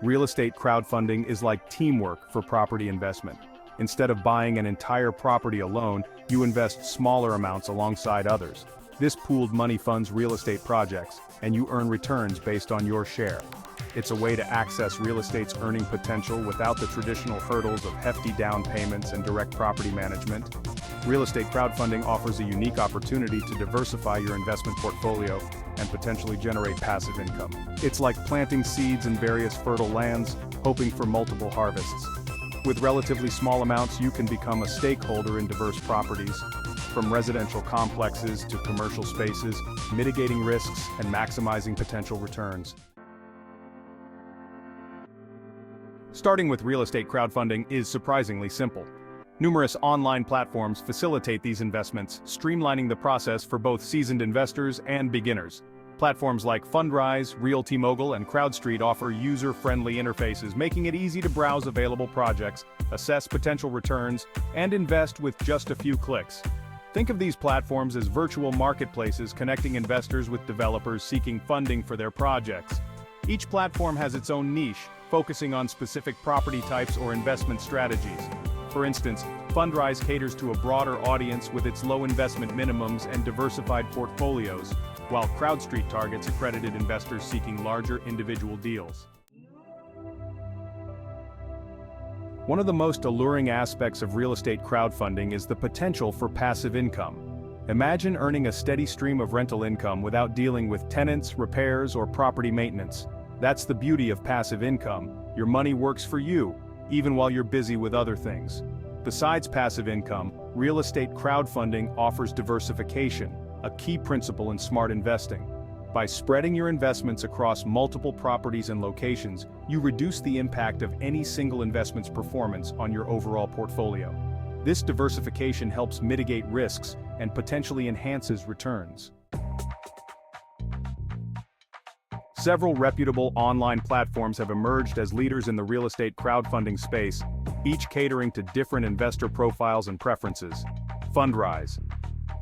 Real estate crowdfunding is like teamwork for property investment. Instead of buying an entire property alone, you invest smaller amounts alongside others. This pooled money funds real estate projects, and you earn returns based on your share. It's a way to access real estate's earning potential without the traditional hurdles of hefty down payments and direct property management. Real estate crowdfunding offers a unique opportunity to diversify your investment portfolio and potentially generate passive income. It's like planting seeds in various fertile lands, hoping for multiple harvests. With relatively small amounts, you can become a stakeholder in diverse properties, from residential complexes to commercial spaces, mitigating risks and maximizing potential returns. Starting with real estate crowdfunding is surprisingly simple. Numerous online platforms facilitate these investments, streamlining the process for both seasoned investors and beginners. Platforms like Fundrise, RealtyMogul, and CrowdStreet offer user-friendly interfaces, making it easy to browse available projects, assess potential returns, and invest with just a few clicks. Think of these platforms as virtual marketplaces connecting investors with developers seeking funding for their projects. Each platform has its own niche, focusing on specific property types or investment strategies. For instance, Fundrise caters to a broader audience with its low investment minimums and diversified portfolios, while CrowdStreet targets accredited investors seeking larger individual deals. One of the most alluring aspects of real estate crowdfunding is the potential for passive income. Imagine earning a steady stream of rental income without dealing with tenants, repairs, or property maintenance. That's the beauty of passive income. Your money works for you, even while you're busy with other things. Besides passive income, real estate crowdfunding offers diversification, a key principle in smart investing. By spreading your investments across multiple properties and locations, you reduce the impact of any single investment's performance on your overall portfolio. This diversification helps mitigate risks and potentially enhances returns. Several reputable online platforms have emerged as leaders in the real estate crowdfunding space, each catering to different investor profiles and preferences. Fundrise.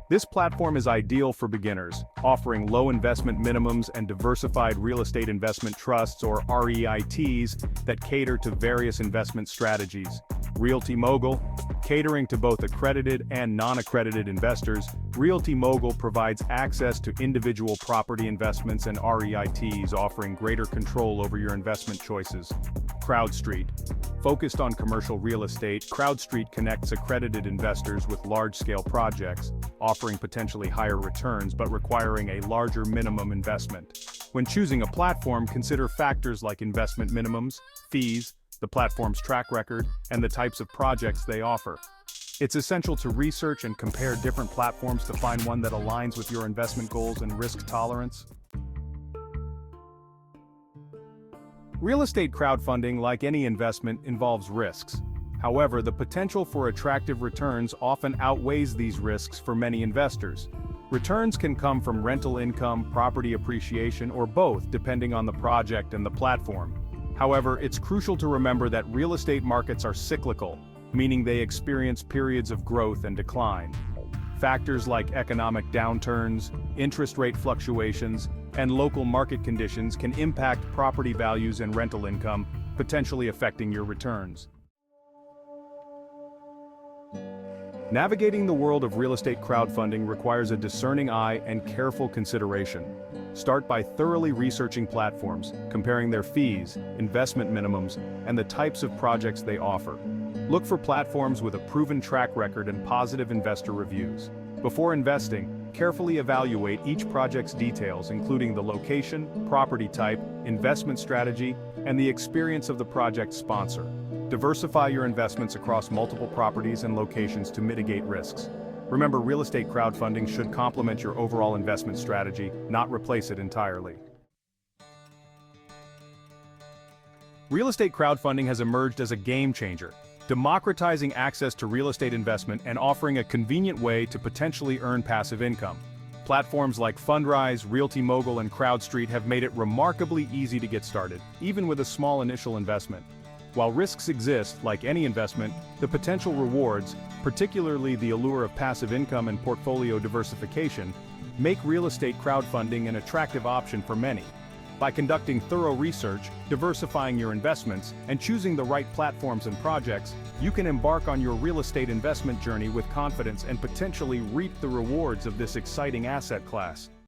This platform is ideal for beginners, offering low investment minimums and diversified real estate investment trusts or REITs that cater to various investment strategies. RealtyMogul. Catering to both accredited and non-accredited investors, RealtyMogul provides access to individual property investments and REITs, offering greater control over your investment choices. CrowdStreet. Focused on commercial real estate, CrowdStreet connects accredited investors with large-scale projects, offering potentially higher returns but requiring a larger minimum investment. When choosing a platform, consider factors like investment minimums, fees, the platform's track record, and the types of projects they offer. It's essential to research and compare different platforms to find one that aligns with your investment goals and risk tolerance. Real estate crowdfunding, like any investment, involves risks. However, the potential for attractive returns often outweighs these risks for many investors. Returns can come from rental income, property appreciation, or both, depending on the project and the platform. However, it's crucial to remember that real estate markets are cyclical, meaning they experience periods of growth and decline. Factors like economic downturns, interest rate fluctuations, and local market conditions can impact property values and rental income, potentially affecting your returns. Navigating the world of real estate crowdfunding requires a discerning eye and careful consideration. Start by thoroughly researching platforms, comparing their fees, investment minimums, and the types of projects they offer. Look for platforms with a proven track record and positive investor reviews. Before investing, carefully evaluate each project's details, including the location, property type, investment strategy, and the experience of the project's sponsor. Diversify your investments across multiple properties and locations to mitigate risks. Remember, real estate crowdfunding should complement your overall investment strategy, not replace it entirely. Real estate crowdfunding has emerged as a game changer, democratizing access to real estate investment and offering a convenient way to potentially earn passive income. Platforms like Fundrise, RealtyMogul, and CrowdStreet have made it remarkably easy to get started, even with a small initial investment. While risks exist, like any investment, the potential rewards, particularly the allure of passive income and portfolio diversification, make real estate crowdfunding an attractive option for many. By conducting thorough research, diversifying your investments, and choosing the right platforms and projects, you can embark on your real estate investment journey with confidence and potentially reap the rewards of this exciting asset class.